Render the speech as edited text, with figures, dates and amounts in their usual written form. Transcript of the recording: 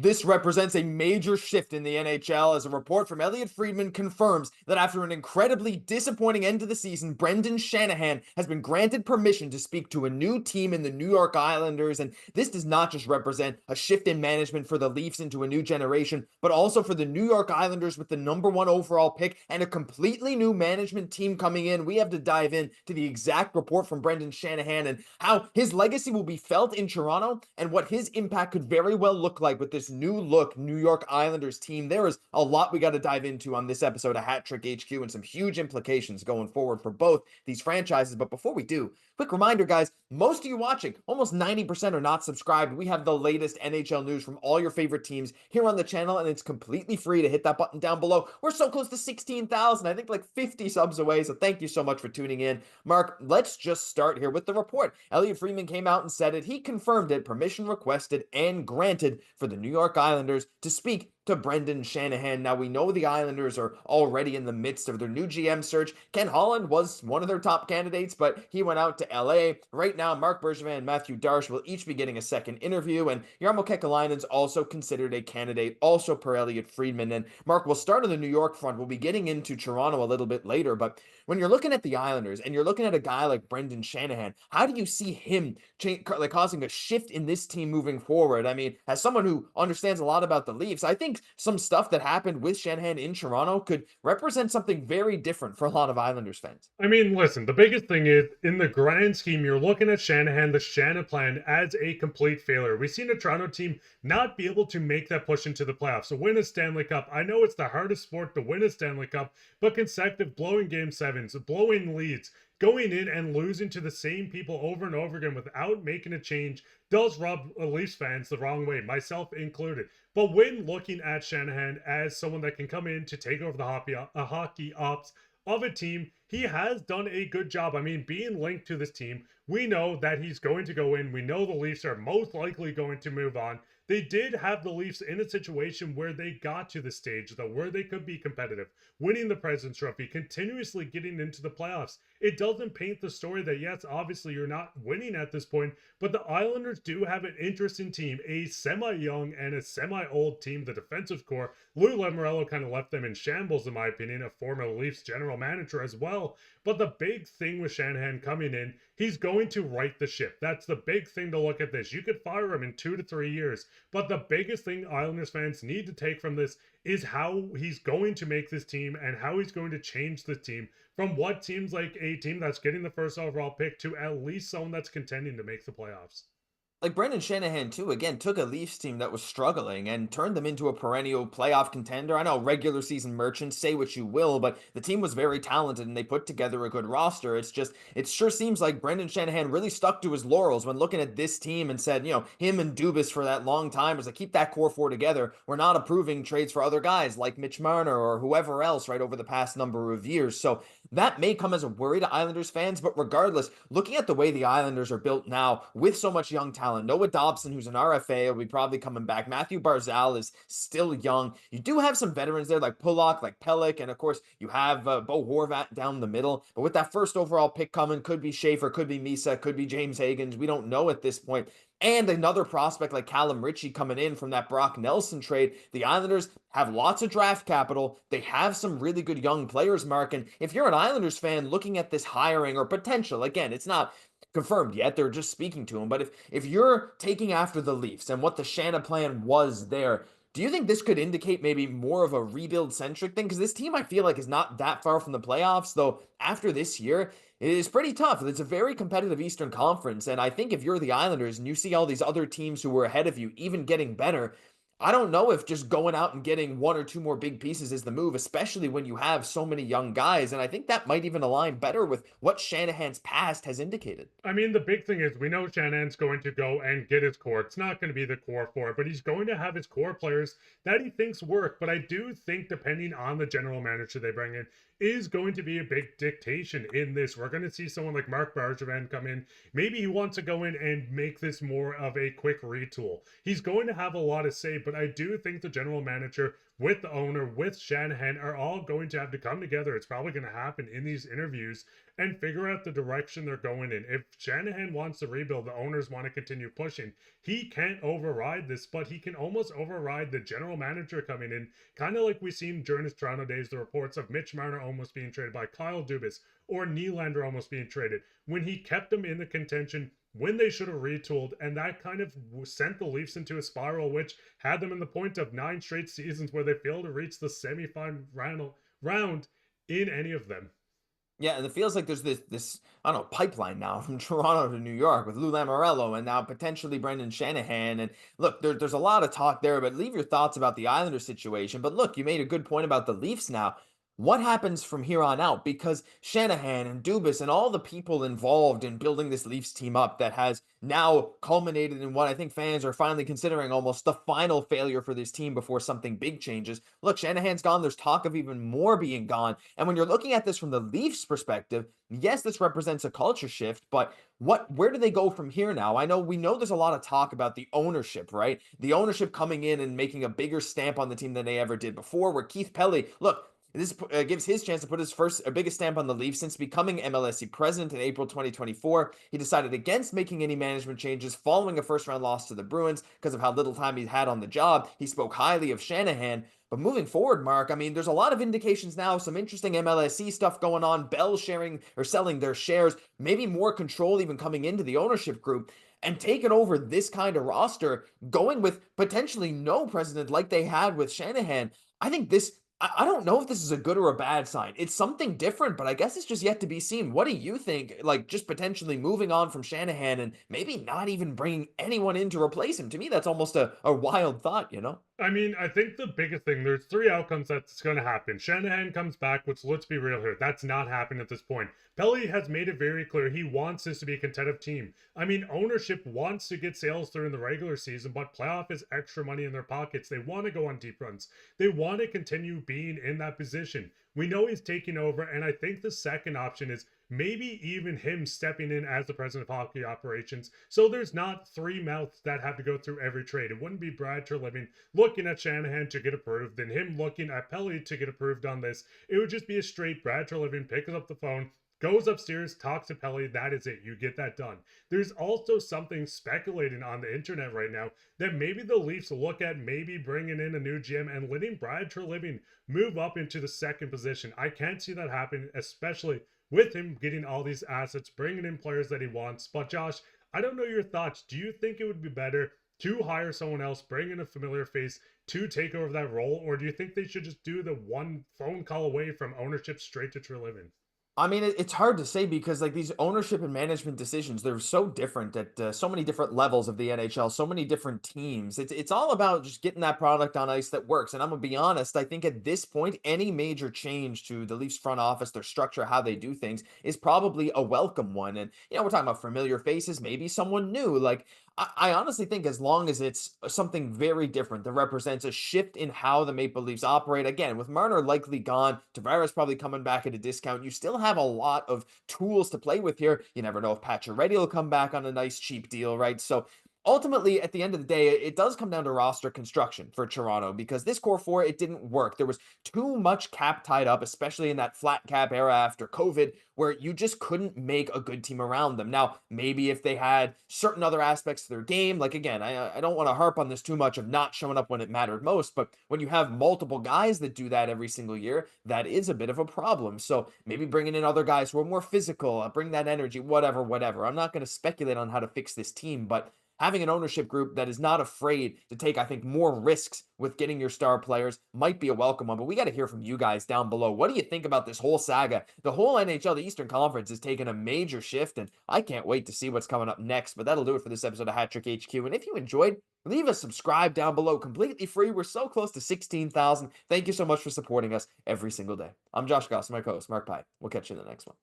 This represents a major shift in the NHL as a report from Elliot Friedman confirms that after an incredibly disappointing end to the season, Brendan Shanahan has been granted permission to speak to a new team in the New York Islanders. And this does not just represent a shift in management for the Leafs into a new generation, but also for the New York Islanders with the #1 overall pick and a completely new management team coming in. We have to dive in to the exact report from Brendan Shanahan and how his legacy will be felt in Toronto and what his impact could very well look like with this new look New York Islanders team. There is a lot we got to dive into on this episode of Hat Trick HQ and some huge implications going forward for both these franchises. But before we do, quick reminder, guys, most of you watching, almost 90% are not subscribed. We have the latest NHL news from all your favorite teams here on the channel, and it's completely free to hit that button down below. We're so close to 16,000, I think like 50 subs away, so thank you so much for tuning in. Mark, let's just start here with the report. Elliot Friedman came out and said it. He confirmed it, permission requested and granted for the New York Islanders to speak to Brendan Shanahan. Now, we know the Islanders are already in the midst of their new GM search. Ken Holland was one of their top candidates, but he went out to LA. Right now, Mark Bergevin and Matthew Darche will each be getting a second interview, and Jarmo Kekalainen's also considered a candidate, also per Elliot Friedman. And Mark, we'll start on the New York front. We'll be getting into Toronto a little bit later, but when you're looking at the Islanders and you're looking at a guy like Brendan Shanahan, how do you see him causing a shift in this team moving forward? I mean, as someone who understands a lot about the Leafs, I think some stuff that happened with Shanahan in Toronto could represent something very different for a lot of Islanders fans. I mean, listen, the biggest thing is, in the grand scheme, you're looking at Shanahan, the Shanahan plan, as a complete failure. We've seen a Toronto team not be able to make that push into the playoffs, to win a Stanley Cup. I know it's the hardest sport to win a Stanley Cup, but consecutive blowing game sevens, blowing leads, going in and losing to the same people over and over again without making a change does rub Leafs fans the wrong way, myself included. But when looking at Shanahan as someone that can come in to take over the hockey ops of a team, he has done a good job. I mean, being linked to this team, we know that he's going to go in. We know the Leafs are most likely going to move on. They did have the Leafs in a situation where they got to the stage, though, where they could be competitive, winning the President's Trophy, continuously getting into the playoffs. It doesn't paint the story that, yes, obviously you're not winning at this point, but the Islanders do have an interesting team, a semi-young and a semi-old team, the defensive core. Lou Lamoriello kind of left them in shambles, in my opinion, a former Leafs general manager as well. But the big thing with Shanahan coming in, he's going to right the ship. That's the big thing to look at this. You could fire him in 2 to 3 years, but the biggest thing Islanders fans need to take from this is how he's going to make this team and how he's going to change the team from what seems like a team that's getting the first overall pick to at least someone that's contending to make the playoffs. Like Brendan Shanahan, too, again, took a Leafs team that was struggling and turned them into a perennial playoff contender. I know regular season merchants, say what you will, but the team was very talented and they put together a good roster. It sure seems like Brendan Shanahan really stuck to his laurels when looking at this team and said, him and Dubas for that long time was like, keep that core four together. We're not approving trades for other guys like Mitch Marner or whoever else, right, over the past number of years. So that may come as a worry to Islanders fans, but regardless, looking at the way the Islanders are built now with so much young talent, Noah Dobson, who's an RFA, will be probably coming back. Matthew Barzal is still young. You do have some veterans there like Pulock, like Pelech, and of course you have Bo Horvat down the middle. But with that first overall pick coming, could be Schaefer, could be Misa, could be James Hagens. We don't know at this point. And another prospect like Callum Ritchie coming in from that Brock Nelson trade. The Islanders have lots of draft capital. They have some really good young players, Mark. And if you're an Islanders fan looking at this hiring or potential, again, it's not confirmed yet. They're just speaking to him. But if you're taking after the Leafs and what the Shanna plan was there, do you think this could indicate maybe more of a rebuild-centric thing? Because this team, I feel like, is not that far from the playoffs, though after this year, it is pretty tough. It's a very competitive Eastern Conference, and I think if you're the Islanders and you see all these other teams who were ahead of you even getting better, I don't know if just going out and getting one or two more big pieces is the move, especially when you have so many young guys. And I think that might even align better with what Shanahan's past has indicated. I mean, the big thing is we know Shanahan's going to go and get his core. It's not going to be the core four, but he's going to have his core players that he thinks work. But I do think, depending on the general manager they bring in, is going to be a big dictation in this. We're going to see someone like Mark Bergevin come in. Maybe he wants to go in and make this more of a quick retool. He's going to have a lot to say, but I do think the general manager with the owner, with Shanahan, are all going to have to come together. It's probably going to happen in these interviews and figure out the direction they're going in. If Shanahan wants to rebuild, the owners want to continue pushing. He can't override this, but he can almost override the general manager coming in, kind of like we seen during his Toronto days, the reports of Mitch Marner almost being traded by Kyle Dubas or Nylander almost being traded, when he kept them in the contention when they should have retooled, and that kind of sent the Leafs into a spiral, which had them in the point of 9 straight seasons where they failed to reach the semifinal round in any of them. Yeah, and it feels like there's this I don't know pipeline now from Toronto to New York with Lou Lamoriello and now potentially Brendan Shanahan. And look, there's a lot of talk there, but leave your thoughts about the Islanders situation. But look, you made a good point about the Leafs now. What happens from here on out? Because Shanahan and Dubas and all the people involved in building this Leafs team up that has now culminated in what I think fans are finally considering almost the final failure for this team before something big changes. Look, Shanahan's gone. There's talk of even more being gone. And when you're looking at this from the Leafs perspective, yes, this represents a culture shift, but where do they go from here now? We know there's a lot of talk about the ownership, right? The ownership coming in and making a bigger stamp on the team than they ever did before, where Keith Pelly, look, this gives his chance to put his first biggest stamp on the Leafs since becoming MLSE president in April 2024. He decided against making any management changes following a first round loss to the Bruins because of how little time he had on the job. He spoke highly of Shanahan. But moving forward, Mark, I mean, there's a lot of indications now, some interesting MLSE stuff going on, Bell sharing or selling their shares, maybe more control even coming into the ownership group and taking over this kind of roster, going with potentially no president like they had with Shanahan. I think I don't know if this is a good or a bad sign. It's something different, but I guess it's just yet to be seen. What do you think? Like, just potentially moving on from Shanahan and maybe not even bringing anyone in to replace him. To me, that's almost a wild thought, you know? I mean, I think the biggest thing, there's three outcomes that's going to happen. Shanahan comes back, which let's be real here, that's not happening at this point. Pelly has made it very clear he wants this to be a competitive team. I mean, ownership wants to get sales through in the regular season, but playoff is extra money in their pockets. They want to go on deep runs. They want to continue being in that position. We know he's taking over, and I think the second option is maybe even him stepping in as the president of hockey operations. So there's not three mouths that have to go through every trade. It wouldn't be Brad Treliving looking at Shanahan to get approved and him looking at Pelly to get approved on this. It would just be a straight Brad Treliving picks up the phone, goes upstairs, talks to Pelly. That is it. You get that done. There's also something speculating on the internet right now that maybe the Leafs look at maybe bringing in a new GM and letting Brad Treliving move up into the second position. I can't see that happen, especially with him getting all these assets, bringing in players that he wants. But Josh, I don't know your thoughts. Do you think it would be better to hire someone else, bring in a familiar face to take over that role, or do you think they should just do the one phone call away from ownership straight to Treliving? I mean, it's hard to say because like these ownership and management decisions, they're so different at so many different levels of the NHL, so many different teams. It's all about just getting that product on ice that works. And I'm gonna be honest, I think at this point, any major change to the Leafs front office, their structure, how they do things, is probably a welcome one. And we're talking about familiar faces, maybe someone new. Like I honestly think as long as it's something very different that represents a shift in how the Maple Leafs operate, again, with Marner likely gone, Tavares probably coming back at a discount, you still have a lot of tools to play with here. You never know if Pacioretty will come back on a nice cheap deal, right? So ultimately, at the end of the day, it does come down to roster construction for Toronto because this core four, it didn't work. There was too much cap tied up, especially in that flat cap era after COVID, where you just couldn't make a good team around them. Now, maybe if they had certain other aspects of their game, like again, I don't want to harp on this too much of not showing up when it mattered most, but when you have multiple guys that do that every single year, that is a bit of a problem. So maybe bringing in other guys who are more physical, bring that energy, whatever, whatever. I'm not going to speculate on how to fix this team, but having an ownership group that is not afraid to take, I think, more risks with getting your star players might be a welcome one. But we got to hear from you guys down below. What do you think about this whole saga? The whole NHL, the Eastern Conference, has taken a major shift, and I can't wait to see what's coming up next. But that'll do it for this episode of Hat Trick HQ. And if you enjoyed, leave a subscribe down below, completely free. We're so close to 16,000. Thank you so much for supporting us every single day. I'm Josh Gosse, my co-host, Mark Pye. We'll catch you in the next one.